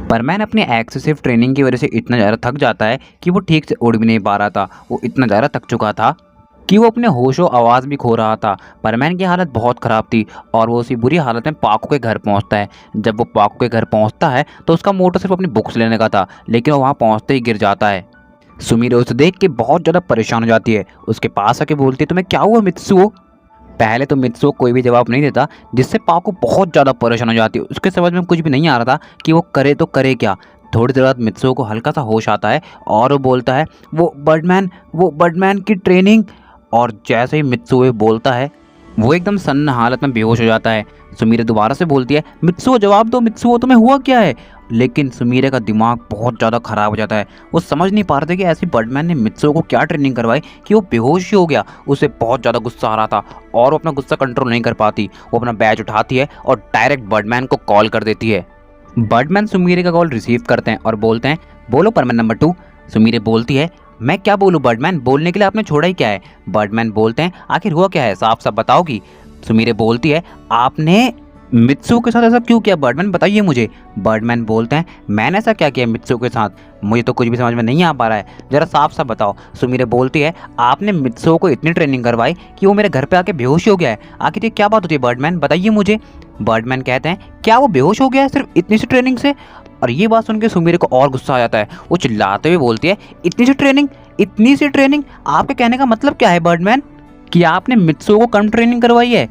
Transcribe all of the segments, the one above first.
परमैन अपनी excessive training की वजह से इतना ज़्यादा थक जाता है कि वो ठीक से उड़ भी नहीं पा रहा था। वो इतना ज़्यादा थक चुका था कि वो अपने होशो आवाज़ भी खो रहा था। परमैन की हालत बहुत ख़राब थी और वो उसी बुरी हालत में पाको के घर पहुंचता है। जब वो पाको के घर पहुंचता है तो उसका मोटो सिर्फ अपनी बुक्स लेने का था, लेकिन वो वहाँ पहुँचते ही गिर जाता है। सुमिरो उसे देख के बहुत ज़्यादा परेशान हो जाती है। उसके पास आके बोलती है, तुम्हें क्या हुआ मित्सुओ? पहले तो मित्सुओ कोई भी जवाब नहीं देता, जिससे पाको बहुत ज़्यादा परेशान हो जाती है। उसके समझ में कुछ भी नहीं आ रहा था कि वो करे तो करे क्या। थोड़ी देर बाद मित्सुओ को हल्का सा होश आता है और वो बोलता है, वो बर्डमैन की ट्रेनिंग। और जैसे ही मित्सुओ बोलता है वो एकदम सन्न हालत में बेहोश हो जाता है। सुमीरे दोबारा से बोलती है, मित्सुओ जवाब दो, मित्सुओ तुम्हें हुआ क्या है? लेकिन सुमीरे का दिमाग बहुत ज़्यादा ख़राब हो जाता है। वो समझ नहीं पा रहे थे कि ऐसी बर्डमैन ने मित्सुओ को क्या ट्रेनिंग करवाई कि वो बेहोश ही हो गया। उसे बहुत ज़्यादा गुस्सा आ रहा था और वो अपना गुस्सा कंट्रोल नहीं कर पाती। वो अपना बैज उठाती है और डायरेक्ट बर्डमैन को कॉल कर देती है। बर्डमैन सुमीरे का कॉल रिसीव करते हैं और बोलते हैं, बोलो परमैन नंबर 2। सुमीरे बोलती है, मैं क्या बोलूँ बर्डमैन, बोलने के लिए आपने छोड़ा ही क्या है? बर्डमैन बोलते हैं, आखिर हुआ क्या है, साफ साफ बताओगी? सुमीरे बोलती है, आपने मित्सुओ के साथ ऐसा क्यों किया बर्डमैन, बताइए मुझे। बर्डमैन बोलते हैं, मैंने ऐसा क्या किया मित्सुओ के साथ? मुझे तो कुछ भी समझ में नहीं आ पा रहा है, ज़रा साफ साफ बताओ। सुमीरे बोलती है, आपने मित्सुओ को इतनी ट्रेनिंग करवाई कि वो मेरे घर पे आके बेहोश हो गया है। आखिर ये क्या बात होती है बर्डमैन, बताइए मुझे। बर्डमैन कहते हैं, क्या वो बेहोश हो गया है सिर्फ इतनी सी ट्रेनिंग से? और ये बात सुन के सुमीरे को और गुस्सा आ जाता है। वो चिल्लाते हुए बोलती है, इतनी सी ट्रेनिंग, इतनी सी ट्रेनिंग? आपके कहने का मतलब क्या है बर्डमैन, कि आपने मित्सुओ को कम ट्रेनिंग करवाई है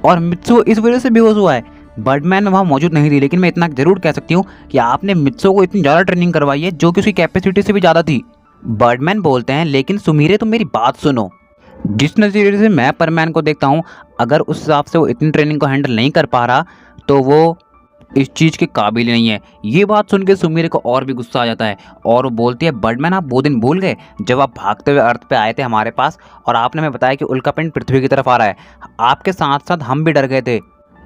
और मित्सुओ इस वजह से बेहोश हुआ है? बर्डमैन वहाँ मौजूद नहीं थी, लेकिन मैं इतना जरूर कह सकती हूँ कि आपने मित्सुओ को इतनी ज़्यादा ट्रेनिंग करवाई है जो कि उसकी कैपेसिटी से भी ज़्यादा थी। बर्डमैन बोलते हैं, लेकिन सुमीरे तुम मेरी बात सुनो, जिस नज़रिए से मैं परमैन को देखता हूँ, अगर उस हिसाब से वो इतनी ट्रेनिंग को हैंडल नहीं कर पा रहा तो वो इस चीज़ के काबिल नहीं है। ये बात सुन के सुमीरे को और भी गुस्सा आ जाता है और वो बोलती है, बर्डमैन आप वो दिन भूल गए जब आप भागते हुए अर्थ पे आए थे हमारे पास और आपने हमें बताया कि उल्कापिंड पृथ्वी की तरफ आ रहा है। आपके साथ साथ हम भी डर गए थे,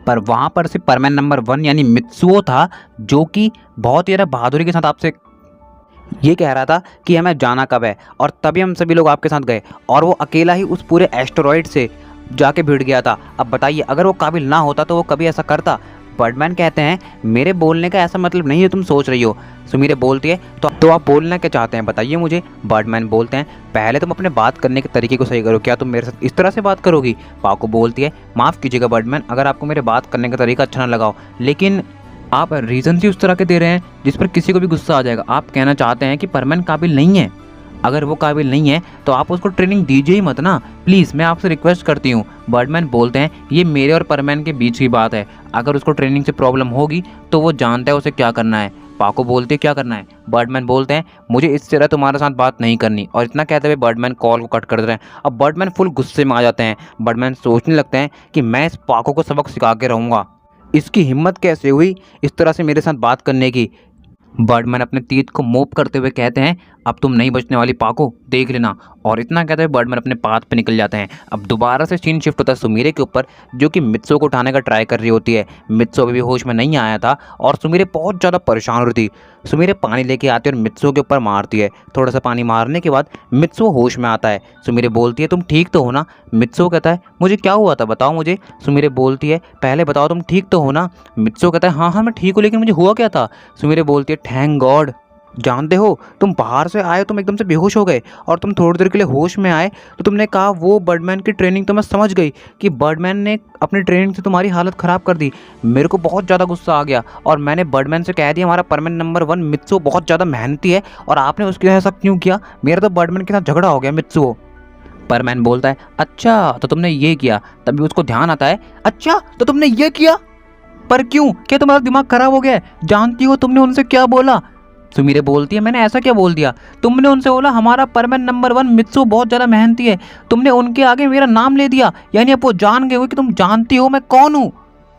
पर वहाँ पर सिर्फ परमैन नंबर 1 यानी मित्सुओ था जो कि बहुत ही ज़्यादा बहादुरी के साथ आपसे ये कह रहा था कि हमें जाना कब है, और तभी हम सभी लोग आपके साथ गए और वो अकेला ही उस पूरे एस्टेरॉयड से जाके भिड़ गया था। अब बताइए, अगर वो काबिल ना होता तो वो कभी ऐसा करता? बर्डमैन कहते हैं, मेरे बोलने का ऐसा मतलब नहीं है तुम सोच रही हो। सुमीरे बोलती है, तो आप बोलना क्या चाहते हैं, बताइए मुझे। बर्डमैन बोलते हैं, पहले तुम अपने बात करने के तरीके को सही करो, क्या तुम मेरे साथ इस तरह से बात करोगी? पाको बोलती है, माफ़ कीजिएगा बर्डमैन, अगर आपको मेरे बात करने का तरीका अच्छा ना लगाओ, लेकिन आप रीज़न ही उस तरह के दे रहे हैं जिस पर किसी को भी गुस्सा आ जाएगा। आप कहना चाहते हैं कि परमैन काबिल नहीं है। अगर वो काबिल नहीं है तो आप उसको ट्रेनिंग दीजिए ही मत ना, प्लीज़, मैं आपसे रिक्वेस्ट करती हूँ। बर्डमैन बोलते हैं, ये मेरे और परमैन के बीच की बात है, अगर उसको ट्रेनिंग से प्रॉब्लम होगी तो वो जानता है उसे क्या करना है। पाको बोलते क्या करना है? बर्डमैन बोलते हैं, मुझे इस तरह तुम्हारे साथ बात नहीं करनी। और इतना कहते हुए बर्डमैन कॉल को कट कर दे रहे हैं। अब बर्डमैन फुल गुस्से में आ जाते हैं। बर्डमैन सोचने लगते हैं कि मैं इस पाको को सबक सिखा के रहूँगा, इसकी हिम्मत कैसे हुई इस तरह से मेरे साथ बात करने की। बर्डमैन अपने तीर को मूव करते हुए कहते हैं, अब तुम नहीं बचने वाली पाको, देख लेना। और इतना कहते हुए बर्डमैन अपने पाथ पे निकल जाते हैं। अब दोबारा से सीन शिफ्ट होता है सुमीरे के ऊपर, जो कि मित्सुओ को उठाने का ट्राई कर रही होती है। मित्सुओ अभी भी होश में नहीं आया था और सुमीरे बहुत ज़्यादा परेशान हो रही थी। सुमीरे पानी लेके आती है और मित्सुओ के ऊपर मारती है। थोड़ा सा पानी मारने के बाद मित्सुओ होश में आता है। सुमीरे बोलती है, तुम ठीक तो हो ना? मित्सुओ कहता है, मुझे क्या हुआ था बताओ मुझे। सुमीरे बोलती है, पहले बताओ तुम ठीक तो हो ना? मित्सुओ कहता है, हाँ हाँ मैं ठीक हूँ, लेकिन मुझे हुआ क्या था? सुमीरे बोलती है, थैंक गॉड, जानते हो तुम बाहर से आए, तुम एकदम से बेहोश हो गए और तुम थोड़ी देर के लिए होश में आए तो तुमने कहा वो बर्डमैन की ट्रेनिंग, तो मैं समझ गई कि बर्डमैन ने अपनी ट्रेनिंग से तुम्हारी हालत ख़राब कर दी। मेरे को बहुत ज़्यादा गुस्सा आ गया और मैंने बर्डमैन से कह दिया हमारा परमैन नंबर 1 मित्सुओ बहुत ज़्यादा मेहनती है और आपने उसके साथ ऐसा क्यों किया? मेरा तो बर्डमैन के साथ झगड़ा हो गया मित्सुओ। परमैन बोलता है, अच्छा तो तुमने ये किया। तभी उसको ध्यान आता है, अच्छा तो तुमने ये किया, पर क्यों? क्या तुम्हारा दिमाग खराब हो गया है? जानती हो तुमने उनसे क्या बोला? सुमीरे बोलती है, मैंने ऐसा क्या बोल दिया? तुमने उनसे बोला हमारा परमैन नंबर 1 मित्सुओ बहुत ज़्यादा मेहनती है। तुमने उनके आगे मेरा नाम ले दिया, यानी अब वो जान गए हो कि तुम जानती हो मैं कौन हूँ।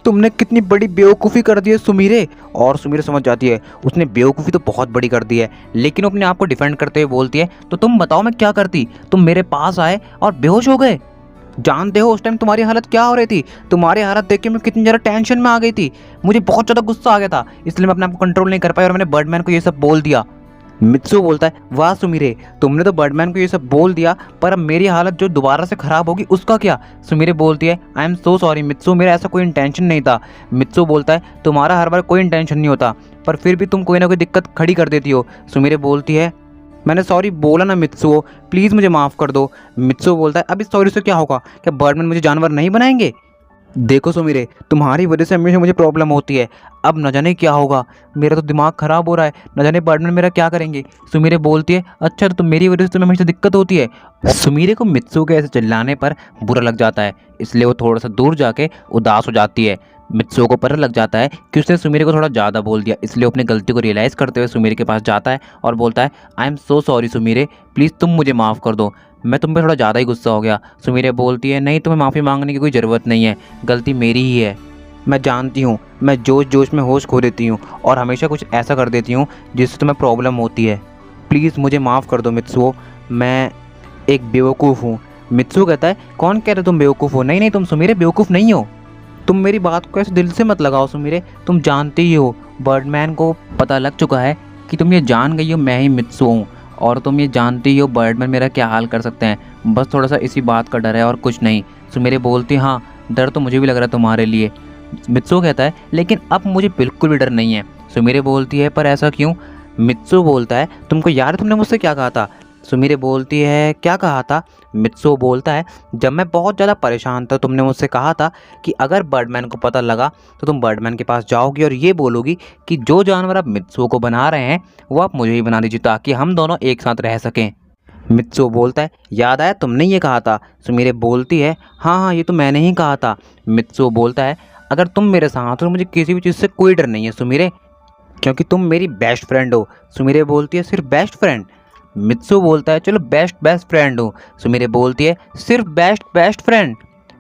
तुमने कितनी बड़ी बेवकूफ़ी कर दी है सुमीरे। और सुमीरे समझ जाती है उसने बेवकूफ़ी तो बहुत बड़ी कर दी है, लेकिन अपने आप को डिफेंड करते हुए बोलती है, तो तुम बताओ मैं क्या करती? तुम मेरे पास आए और बेहोश हो गए। जानते हो उस टाइम तुम्हारी हालत क्या हो रही थी? तुम्हारी हालत देख के मैं कितनी ज़्यादा टेंशन में आ गई थी, मुझे बहुत ज़्यादा गुस्सा आ गया था, इसलिए मैं अपने आप को कंट्रोल नहीं कर पाई और मैंने बर्डमैन को ये सब बोल दिया। मित्सुओ बोलता है, वाह सुमीरे, तुमने तो बर्डमैन को ये सब बोल दिया, पर अब मेरी हालत जो दोबारा से ख़राब होगी उसका क्या? सुमीरे बोलती है, I am so sorry Mitsuo, मेरा ऐसा कोई इंटेंशन नहीं था। मित्सुओ बोलता है, तुम्हारा हर बार कोई इंटेंशन नहीं होता, पर फिर भी तुम कोई ना कोई दिक्कत खड़ी कर देती हो। सुमिरे बोलती है मैंने सॉरी बोला ना मित्सुओ, प्लीज़ मुझे माफ़ कर दो। मित्सुओ बोलता है अब इस सॉरी से क्या होगा, क्या बर्डमैन मुझे जानवर नहीं बनाएंगे? देखो सुमिरे, तुम्हारी वजह से हमेशा मुझे प्रॉब्लम होती है। अब न जाने क्या होगा, मेरा तो दिमाग ख़राब हो रहा है, न जाने बर्डमैन मेरा क्या करेंगे। सुमिरे बोलती है अच्छा तो मेरी वजह से तुम्हें हमेशा दिक्कत होती है। सुमिरे को मित्सुओ के ऐसे चिल्लाने पर बुरा लग जाता है, इसलिए वो थोड़ा सा दूर जाके उदास हो जाती है। मित्सुओ को पता लग जाता है कि उसने सुमिरे को थोड़ा ज़्यादा बोल दिया, इसलिए वो अपनी गलती को रियलाइज़ करते हुए सुमिरे के पास जाता है और बोलता है I am so sorry Sumire, please तुम मुझे माफ़ कर दो, मैं तुम पे थोड़ा ज़्यादा ही गुस्सा हो गया। सुमिरे बोलती है नहीं, तुम्हें माफ़ी मांगने की कोई ज़रूरत नहीं है, गलती मेरी ही है। मैं जानती हूँ मैं जोश जोश में होश खो देती हूँ और हमेशा कुछ ऐसा कर देती हूँ जिससे तुम्हें प्रॉब्लम होती है। प्लीज़ मुझे माफ़ कर दो मित्सुओ, मैं एक बेवकूफ़ हूँ। मित्सुओ कहता है कौन कह रहे तुम बेवकूफ़ हो? नहीं नहीं, तुम सुमिरे बेवकूफ़ नहीं हो। तुम मेरी बात को ऐसे दिल से मत लगाओ सुमिरे, तुम जानते ही हो बर्डमैन को पता लग चुका है कि तुम ये जान गई हो मैं ही मित्सुओ हूँ, और तुम ये जानती हो बर्डमैन मेरा क्या हाल कर सकते हैं। बस थोड़ा सा इसी बात का डर है और कुछ नहीं। सुमिरे बोलती हाँ, डर तो मुझे भी लग रहा है तुम्हारे लिए। मित्सुओ कहता है लेकिन अब मुझे बिल्कुल भी डर नहीं है। सुमिरे बोलती है पर ऐसा क्यों? मित्सुओ बोलता है तुमको याद है तुमने मुझसे क्या कहा था? सुमिरे बोलती है क्या कहा था? मित्सुओ बोलता है जब मैं बहुत ज़्यादा परेशान था तुमने मुझसे कहा था कि अगर बर्डमैन को पता लगा तो तुम बर्डमैन के पास जाओगी और ये बोलोगी कि जो जानवर आप मित्सुओ को बना रहे हैं वो आप मुझे ही बना दीजिए ताकि हम दोनों एक साथ रह सकें। मित्सुओ बोलता है याद आया तुमने ये कहा था। सुमिरे बोलती है हाँ हाँ ये तो मैंने ही कहा था। मित्सुओ बोलता है अगर तुम मेरे साथ हो तो मुझे किसी भी चीज़ से कोई डर नहीं है सुमिरे, क्योंकि तुम मेरी बेस्ट फ्रेंड हो। सुमिरे बोलती है सिर्फ बेस्ट फ्रेंड? मित्सुओ बोलता है चलो बेस्ट बेस्ट फ्रेंड हो। सुमिरे बोलती है सिर्फ बेस्ट बेस्ट फ्रेंड?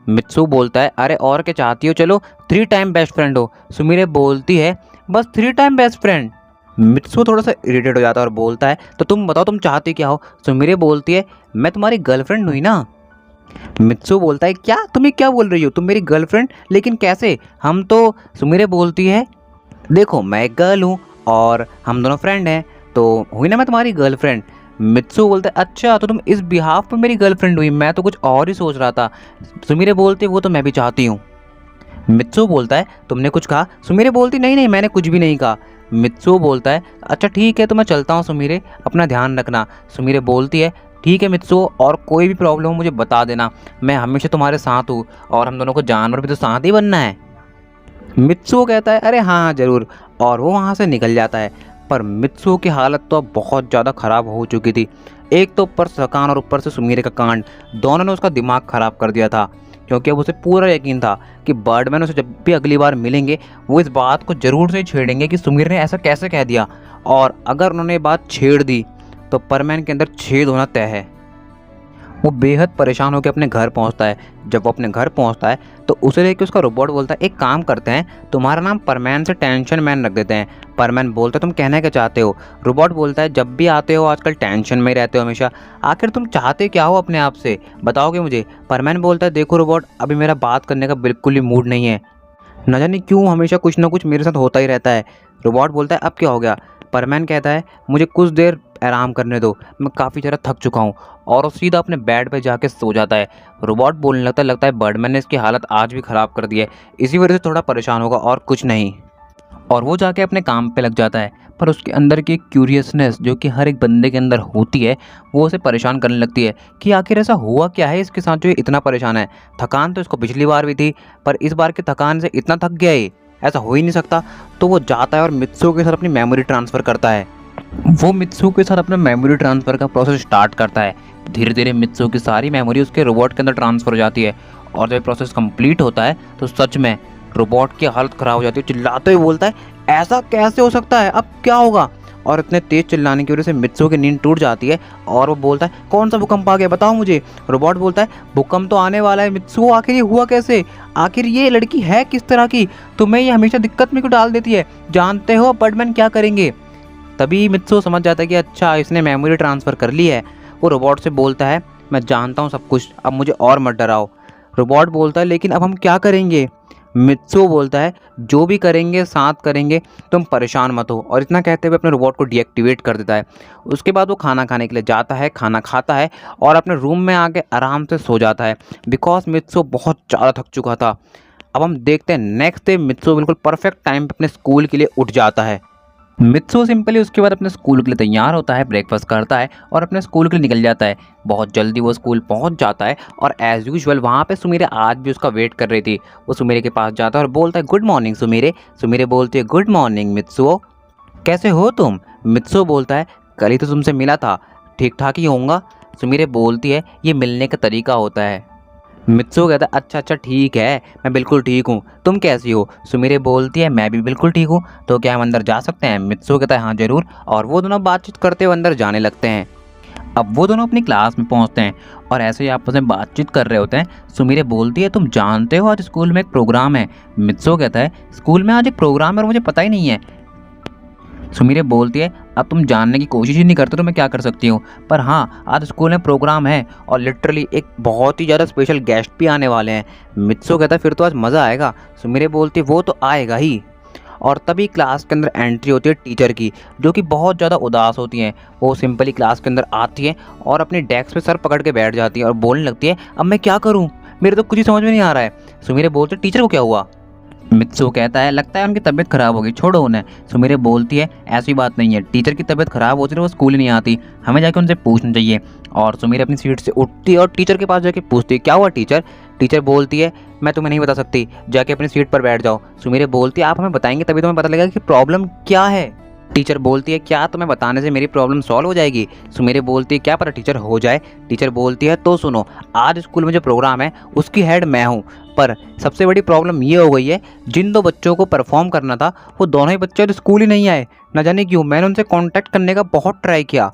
मित्सुओ बोलता है अरे और क्या चाहती हो, चलो 3 टाइम बेस्ट फ्रेंड हो। सुमिरे बोलती है बस 3 टाइम बेस्ट फ्रेंड? मित्सुओ थोड़ा सा इरिटेट हो जाता है और बोलता है तो तुम बताओ तुम चाहती क्या हो? सुमिरे बोलती है मैं तुम्हारी गर्लफ्रेंड हुई ना। मित्सुओ बोलता है क्या, तुम ये क्या बोल रही हो, तुम मेरी गर्लफ्रेंड? लेकिन कैसे, हम तो। सुमिरे बोलती है देखो मैं एक गर्ल हूँ और हम दोनों फ्रेंड हैं, तो हुई ना मैं तुम्हारी गर्लफ्रेंड। मित्सुओ बोलता है अच्छा तो तुम इस बिहाफ पे मेरी गर्लफ्रेंड हुई, मैं तो कुछ और ही सोच रहा था। सुमिरे बोलते वो तो मैं भी चाहती हूँ। मित्सुओ बोलता है तुमने कुछ कहा? सुमिरे बोलती नहीं नहीं मैंने कुछ भी नहीं कहा। मित्सुओ बोलता है अच्छा ठीक है तो मैं चलता हूँ सुमिरे, अपना ध्यान रखना। सुमिरे बोलती है ठीक है मित्सुओ, और कोई भी प्रॉब्लम हो मुझे बता देना, मैं हमेशा तुम्हारे साथ हूँ और हम दोनों को जानवर भी तो साथ ही बनना है। मित्सुओ कहता है अरे हाँ हाँ ज़रूर, और वो वहाँ से निकल जाता है। पर मित्सुओ की हालत तो अब बहुत ज़्यादा ख़राब हो चुकी थी। एक तो ऊपर से थकान और ऊपर से सुमिरे का कांड, दोनों ने उसका दिमाग ख़राब कर दिया था, क्योंकि अब उसे पूरा यकीन था कि बर्डमैन उसे जब भी अगली बार मिलेंगे वो इस बात को ज़रूर से छेड़ेंगे कि सुमिर ने ऐसा कैसे कह दिया, और अगर उन्होंने ये बात छेड़ दी तो परमैन के अंदर छेद होना तय है। वो बेहद परेशान होकर अपने घर पहुंचता है। जब वो अपने घर पहुंचता है तो उसे लेके उसका रोबोट बोलता है एक काम करते हैं, तुम्हारा नाम परमैन से टेंशन मैन रख देते हैं। परमैन बोलता है तुम कहना क्या चाहते हो? रोबोट बोलता है जब भी आते हो आजकल टेंशन में ही रहते हो हमेशा, आखिर तुम चाहते क्या हो अपने आप से, बताओगे मुझे? परमैन बोलता है देखो रोबोट, अभी मेरा बात करने का बिल्कुल ही मूड नहीं है, न जाने क्यों हमेशा कुछ ना कुछ मेरे साथ होता ही रहता है। रोबोट बोलता है अब क्या हो गया? परमैन कहता है मुझे कुछ देर आराम करने दो, मैं काफ़ी ज़्यादा थक चुका हूँ, और वो सीधा अपने बेड पे जाके सो जाता है। रोबोट बोलने लगता है बर्डमैन ने इसकी हालत आज भी ख़राब कर दी है, इसी वजह से थोड़ा परेशान होगा और कुछ नहीं। और वो जाके अपने काम पे लग जाता है, पर उसके अंदर की क्यूरियसनेस जो कि हर एक बंदे के अंदर होती है वो उसे परेशान करने लगती है कि आखिर ऐसा हुआ क्या है इसके साथ जो ये इतना परेशान है। थकान तो इसको पिछली बार भी थी, पर इस बार की थकान से इतना थक गया है, ऐसा हो ही नहीं सकता। तो वो जाता है और मित्सुओ के साथ अपनी मेमोरी ट्रांसफ़र करता है। वो मित्सुओ के साथ अपना मेमोरी ट्रांसफ़र का प्रोसेस स्टार्ट करता है। धीरे धीरे मित्सुओ की सारी मेमोरी उसके रोबोट के अंदर ट्रांसफ़र हो जाती है, और जब प्रोसेस कंप्लीट होता है तो सच में रोबोट की हालत ख़राब हो जाती है। चिल्लाते हुए बोलता है ऐसा कैसे हो सकता है, अब क्या होगा? और इतने तेज़ चिल्लाने की वजह से मित्सुओ की नींद टूट जाती है और वो बोलता है कौन सा भूकंप आ गया बताओ मुझे। रोबोट बोलता है भूकंप तो आने वाला है मित्सुओ, आखिर ये हुआ कैसे, आखिर ये लड़की है किस तरह की, तुम्हें ये हमेशा दिक्कत में क्यों डाल देती है, जानते हो बर्डमैन क्या करेंगे? तभी मित्सुओ समझ जाता है कि अच्छा इसने मेमोरी ट्रांसफ़र कर ली है। वो रोबोट से बोलता है मैं जानता हूँ सब कुछ, अब मुझे और मत डराओ। रोबोट बोलता है लेकिन अब हम क्या करेंगे? मित्सुओ बोलता है जो भी करेंगे साथ करेंगे, तुम परेशान मत हो, और इतना कहते हुए अपने रोबोट को डीएक्टिवेट कर देता है। उसके बाद वो खाना खाने के लिए जाता है, खाना खाता है और अपने रूम में आके आराम से सो जाता है, बिकॉज मित्सुओ बहुत ज़्यादा थक चुका था। अब हम देखते हैं नेक्स्ट डे मित्सुओ बिल्कुल परफेक्ट टाइम पे अपने स्कूल के लिए उठ जाता है। मित्सु सिंपली उसके बाद अपने स्कूल के लिए तैयार होता है, ब्रेकफास्ट करता है और अपने स्कूल के लिए निकल जाता है। बहुत जल्दी वो स्कूल पहुंच जाता है और एज़ यूजुअल वहाँ पे सुमीरे आज भी उसका वेट कर रही थी। वो सुमीरे के पास जाता है और बोलता है गुड मॉर्निंग सुमीरे। सुमीरे बोलती है गुड मॉर्निंग मित्सुओ, कैसे हो तुम? मित्सुओ बोलता है कल ही तो तुमसे मिला था, ठीक ठाक ही होऊंगा। सुमीरे बोलती है ये मिलने का तरीका होता है। मित्सु कहता है अच्छा अच्छा ठीक है, मैं बिल्कुल ठीक हूँ, तुम कैसी हो? सुमीरे बोलती है मैं भी बिल्कुल ठीक हूँ, तो क्या हम अंदर जा सकते हैं? मित्सु कहता है हाँ ज़रूर, और वो दोनों बातचीत करते हुए अंदर जाने लगते हैं। अब वो दोनों अपनी क्लास में पहुंचते हैं और ऐसे ही आपस में बातचीत कर रहे होते हैं। सुमीरे बोलती है तुम जानते हो आज स्कूल में एक प्रोग्राम है? मित्सु कहता है स्कूल में आज एक प्रोग्राम है और मुझे पता ही नहीं है। सुमीरे बोलती है अब तुम जानने की कोशिश ही नहीं करते तो मैं क्या कर सकती हूँ, पर हाँ आज स्कूल में प्रोग्राम है और लिटरली एक बहुत ही ज़्यादा स्पेशल गेस्ट भी आने वाले हैं। मित्सु कहता है फिर तो आज मज़ा आएगा। सुमीरे बोलती है वो तो आएगा ही। और तभी क्लास के अंदर एंट्री होती है टीचर की, जो कि बहुत ज़्यादा उदास होती हैं। वो सिंपली क्लास के अंदर आती है और अपनी डेस्क पे सर पकड़ के बैठ जाती है और बोलने लगती है अब मैं क्या करूँ, मेरे तो कुछ ही समझ में नहीं आ रहा है। सुमीरे बोलते टीचर को क्या हुआ? मित्सु कहता है लगता है उनकी तबीयत खराब होगी, छोड़ो उन्हें। सुमीरे बोलती है ऐसी बात नहीं है, टीचर की तबीयत खराब होती है वो स्कूल ही नहीं आती, हमें जाके उनसे पूछना चाहिए। और सुमीरे अपनी सीट से उठती है और टीचर के पास जाके पूछती है क्या हुआ टीचर? टीचर बोलती है मैं तुम्हें नहीं बता सकती, जाके अपनी सीट पर बैठ जाओ। सुमीरे बोलती है आप हमें बताएंगे तभी तुम्हें पता लगेगा कि प्रॉब्लम क्या है। टीचर बोलती है क्या तुम्हें बताने से मेरी प्रॉब्लम सॉल्व हो जाएगी? सुमीरे बोलती है क्या पता टीचर हो जाए। टीचर बोलती है तो सुनो, आज स्कूल में जो प्रोग्राम है उसकी हेड मैं हूँ, पर सबसे बड़ी प्रॉब्लम ये हो गई है जिन दो बच्चों को परफॉर्म करना था वो दोनों ही बच्चे तो स्कूल ही नहीं आए, न जाने क्यों। मैंने उनसे कांटेक्ट करने का बहुत ट्राई किया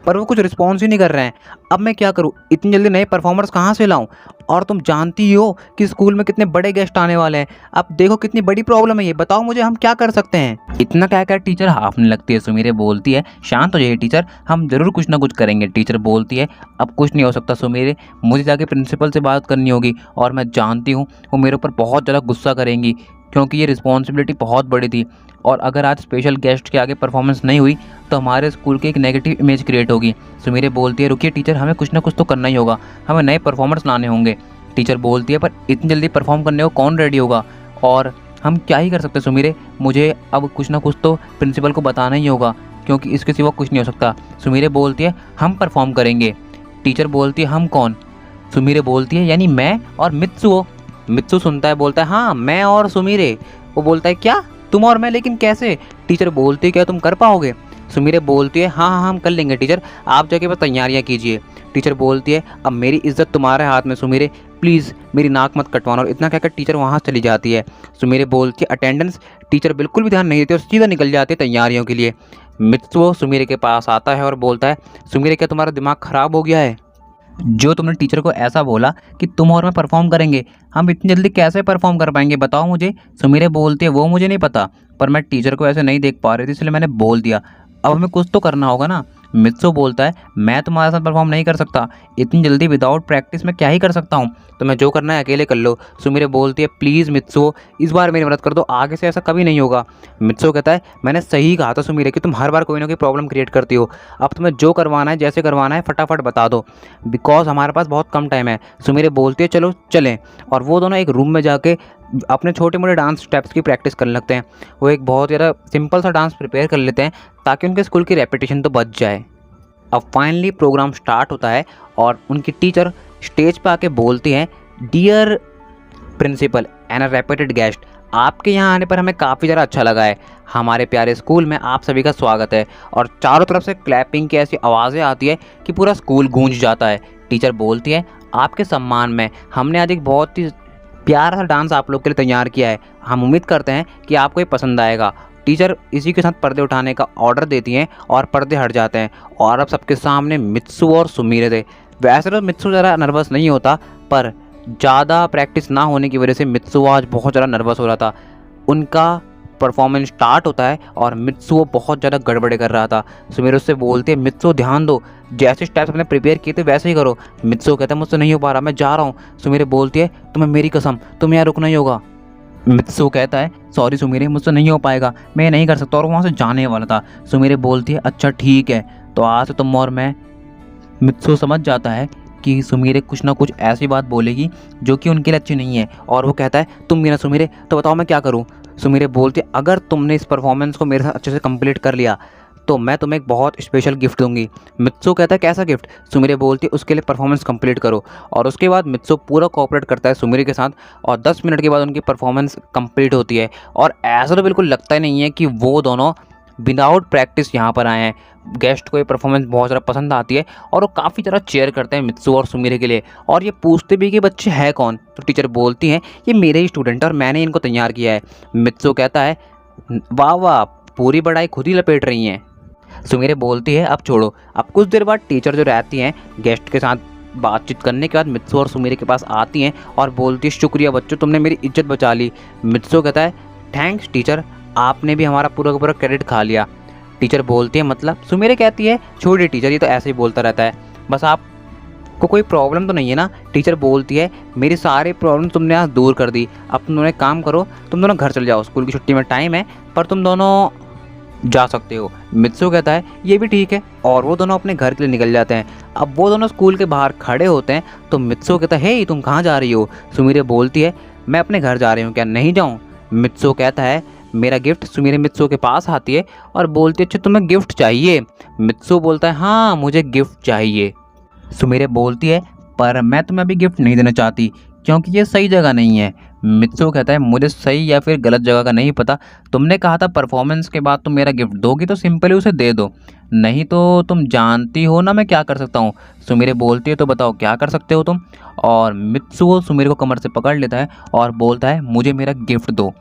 पर वो कुछ रिस्पॉन्स ही नहीं कर रहे हैं। अब मैं क्या करूं, इतनी जल्दी नए परफॉर्मर्स कहां से लाऊं? और तुम जानती ही हो कि स्कूल में कितने बड़े गेस्ट आने वाले हैं, अब देखो कितनी बड़ी प्रॉब्लम है ये, बताओ मुझे हम क्या कर सकते हैं? इतना क्या कर टीचर हाफने लगती है। सुमीरे बोलती है शांत हो जाइए टीचर, हम जरूर कुछ ना कुछ करेंगे। टीचर बोलती है अब कुछ नहीं हो सकता सुमीरे, मुझे जाके प्रिंसिपल से बात करनी होगी और मैं जानती हूँ वो मेरे ऊपर बहुत ज़्यादा गुस्सा करेंगी क्योंकि ये रिस्पॉन्सिबिलिटी बहुत बड़ी थी और अगर आज स्पेशल गेस्ट के आगे परफॉर्मेंस नहीं हुई तो हमारे स्कूल की एक नेगेटिव इमेज क्रिएट होगी। सुमीरे बोलती है रुकिए टीचर, हमें कुछ ना कुछ तो करना ही होगा, हमें नए परफॉर्मर्स लाने होंगे। टीचर बोलती है पर इतनी जल्दी परफॉर्म करने को कौन रेडी होगा और हम क्या ही कर सकते हैं सुमीरे, मुझे अब कुछ ना कुछ तो प्रिंसिपल को बताना ही होगा क्योंकि इसके सिवा कुछ नहीं हो सकता। सुमीरे बोलती है हम परफॉर्म करेंगे। टीचर बोलती है हम कौन? सुमीरे बोलती है यानी मैं और मित्सुओ। मित्सु सुनता है, बोलता है हाँ मैं और सुमीरे। वो बोलता है क्या तुम और मैं, लेकिन कैसे? टीचर बोलती है क्या तुम कर पाओगे? सुमीरे बोलती है हाँ हाँ हम कर लेंगे टीचर, आप जाके बस तैयारियाँ कीजिए। टीचर बोलती है अब मेरी इज्जत तुम्हारे हाथ में सुमीरे, प्लीज़ मेरी नाक मत कटवाना। और इतना कहकर टीचर वहाँ चली जाती है। सुमीरे बोलती है अटेंडेंस। टीचर बिल्कुल भी ध्यान नहीं देते और सीधा निकल जाते हैं तैयारियों के लिए। मित्सु सुमीरे के पास आता है और बोलता है सुमीरे क्या तुम्हारा दिमाग ख़राब हो गया है? जो तुमने टीचर को ऐसा बोला कि तुम और मैं परफॉर्म करेंगे, हम इतनी जल्दी कैसे परफॉर्म कर पाएंगे बताओ मुझे। सुमीरे बोलती है वो मुझे नहीं पता, पर मैं टीचर को ऐसे नहीं देख पा रही थी इसलिए मैंने बोल दिया, अब हमें कुछ तो करना होगा ना। मित्सु बोलता है मैं तुम्हारे साथ परफॉर्म नहीं कर सकता, इतनी जल्दी विदाउट प्रैक्टिस में क्या ही कर सकता हूँ, तो मैं जो करना है अकेले कर लो। सुमीरे बोलती है प्लीज़ मित्सु इस बार मेरी मदद कर दो, आगे से ऐसा कभी नहीं होगा। मित्सु कहता है मैंने सही कहा था सुमीरे कि तुम हर बार कोई ना कोई प्रॉब्लम क्रिएट करती हो, अब तुम्हें जो करवाना है जैसे करवाना है फटाफट बता दो बिकॉज हमारे पास बहुत कम टाइम है। सुमीरे बोलती है चलो चलें, और वो दोनों एक रूम में जाके अपने छोटे मोटे डांस स्टेप्स की प्रैक्टिस करने लगते हैं। वो एक बहुत ज़्यादा सिंपल सा डांस प्रिपेयर कर लेते हैं ताकि उनके स्कूल की रेपिटेशन तो बच जाए। अब फाइनली प्रोग्राम स्टार्ट होता है और उनकी टीचर स्टेज पे आके बोलती हैं dear principal and a reputed guest, आपके यहाँ आने पर हमें काफ़ी ज़्यादा अच्छा लगा है, हमारे प्यारे स्कूल में आप सभी का स्वागत है। और चारों तरफ से क्लैपिंग की ऐसी आवाज़ें आती है कि पूरा स्कूल गूंज जाता है। टीचर बोलती है आपके सम्मान में हमने आज एक बहुत ही प्यारा सा डांस आप लोग के लिए तैयार किया है, हम उम्मीद करते हैं कि आपको ये पसंद आएगा। टीचर इसी के साथ पर्दे उठाने का ऑर्डर देती हैं और पर्दे हट जाते हैं और अब सबके सामने मित्सु और सुमीरे थे। वैसे तो मित्सु ज़रा नर्वस नहीं होता, पर ज़्यादा प्रैक्टिस ना होने की वजह से मित्सु आज बहुत ज़्यादा नर्वस हो रहा था। उनका परफॉर्मेंस स्टार्ट होता है और मित्सु बहुत ज़्यादा गड़बड़े कर रहा था। सुमीरे उससे बोलते हैं मित्सु ध्यान दो, जैसे स्टेप्स अपने प्रिपेयर किए थे वैसे ही करो। मित्सु कहता है मुझसे नहीं हो पा रहा, मैं जा रहा हूँ। सुमीरे बोलती है तुम्हें मेरी कसम, तुम्हें यहाँ रुकना ही होगा। मित्सु कहता है सॉरी सुमीरे, मुझसे नहीं हो पाएगा, मैं नहीं कर सकता, और वहाँ से जाने वाला था। सुमीरे बोलती है अच्छा ठीक है, तो आज तुम और मैं। मित्सु समझ जाता है कि सुमीरे कुछ ना कुछ ऐसी बात बोलेगी जो कि उनके लिए अच्छी नहीं है और वो कहता है तुम भी ना सुमीरे, तो बताओ मैं क्या करूँ। सुमिरे बोलती है अगर तुमने इस परफॉर्मेंस को मेरे साथ अच्छे से कंप्लीट कर लिया तो मैं तुम्हें एक बहुत स्पेशल गिफ्ट दूंगी। मित्सु कहता है कैसा गिफ्ट? सुमिरे बोलती है उसके लिए परफॉर्मेंस कंप्लीट करो। और उसके बाद मित्सु पूरा कोऑपरेट करता है सुमिरे के साथ और 10 मिनट के बाद उनकी परफॉर्मेंस कंप्लीट होती है। और ऐसा तो बिल्कुल लगता ही नहीं है कि वो दोनों विदाउट प्रैक्टिस यहाँ पर आए हैं। गेस्ट को ये परफॉर्मेंस बहुत ज़्यादा पसंद आती है और वो काफ़ी ज़्यादा चेयर करते हैं मित्सु और सुमिरे के लिए। और ये पूछते भी कि बच्चे हैं कौन? तो टीचर बोलती हैं ये मेरे ही स्टूडेंट है और मैंने इनको तैयार किया है। मित्सु कहता है वाह वाह, पूरी बड़ाई खुद ही लपेट रही हैं। सुमिरे बोलती है अब छोड़ो। अब कुछ देर बाद टीचर जो रहती हैं गेस्ट के साथ बातचीत करने के बाद मित्सु और सुमिरे के पास आती हैं और बोलती है शुक्रिया बच्चों, तुमने मेरी इज्जत बचा ली। मित्सु कहता है थैंक्स टीचर, आपने भी हमारा पूरा का पूरा क्रेडिट खा लिया। टीचर बोलती है मतलब? सुमिरे कहती है छोड़िए टीचर, ये तो ऐसे ही बोलता रहता है, बस आपको कोई प्रॉब्लम तो नहीं है ना? टीचर बोलती है मेरी सारी प्रॉब्लम तुमने आज दूर कर दी। अब तुम दोनों एक काम करो, तुम दोनों घर चले जाओ, स्कूल की छुट्टी में टाइम है पर तुम दोनों जा सकते हो। मित्सु कहता है ये भी ठीक है और वो दोनों अपने घर के लिए निकल जाते हैं। अब वो दोनों स्कूल के बाहर खड़े होते हैं तो मित्सु कहता है हे तुम कहाँ जा रही हो? सुमिरे बोलती है मैं अपने घर जा रही हूँ, क्या नहीं जाऊँ? मित्सु कहता है मेरा गिफ्ट। सुमिरे मित्सु के पास आती है और बोलती है अच्छा तुम्हें गिफ्ट चाहिए? मित्सु बोलता है हाँ मुझे गिफ्ट चाहिए। सुमिरे बोलती है पर मैं तुम्हें अभी गिफ्ट नहीं देना चाहती क्योंकि ये सही जगह नहीं है। मित्सु कहता है मुझे सही या फिर गलत जगह का नहीं पता, तुमने कहा था परफॉर्मेंस के बाद तुम मेरा गिफ्ट दोगी तो सिंपली उसे दे दो, नहीं तो तुम जानती हो ना मैं क्या कर सकता हूँ। सुमिरे बोलती है तो बताओ क्या कर सकते हो तुम? और मित्सु सुमिरे को कमर से पकड़ लेता है और बोलता है मुझे मेरा गिफ्ट दो।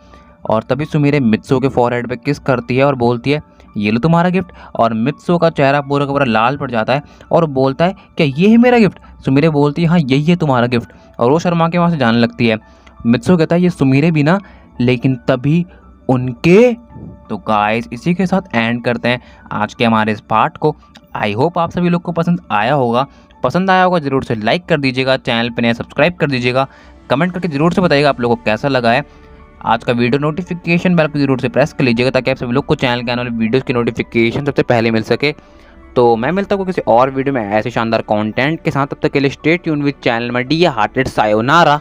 और तभी सुमिरे मित्सु के फॉरहेड पे किस करती है और बोलती है ये लो तुम्हारा गिफ्ट। और मित्सु का चेहरा पूरा का पूरा लाल पड़ जाता है और बोलता है क्या ये है मेरा गिफ्ट? सुमिरे बोलती है हाँ यही है तुम्हारा गिफ्ट। और वो शर्मा के वहाँ से जाने लगती है। मित्सु कहता है ये सुमिरे भी ना, लेकिन तभी उनके। तो गाइस इसी के साथ एंड करते हैं आज के हमारे इस पार्ट को। आई होप आप सभी लोग को पसंद आया होगा। पसंद आया होगा ज़रूर से लाइक कर दीजिएगा, चैनल पे नया सब्सक्राइब कर दीजिएगा, कमेंट करके ज़रूर से बताइएगा आप लोगों को कैसा लगा है आज का वीडियो। नोटिफिकेशन बेल को जरूर से प्रेस कर लीजिएगा ताकि आप सभी लोग को चैनल के आने वाले वीडियोस की नोटिफिकेशन सबसे पहले मिल सके। तो मैं मिलता हूँ किसी और वीडियो में ऐसे शानदार कंटेंट के साथ, तब तक के लिए स्टे ट्यून विद चैनल में डी हार्टेड सायोनारा।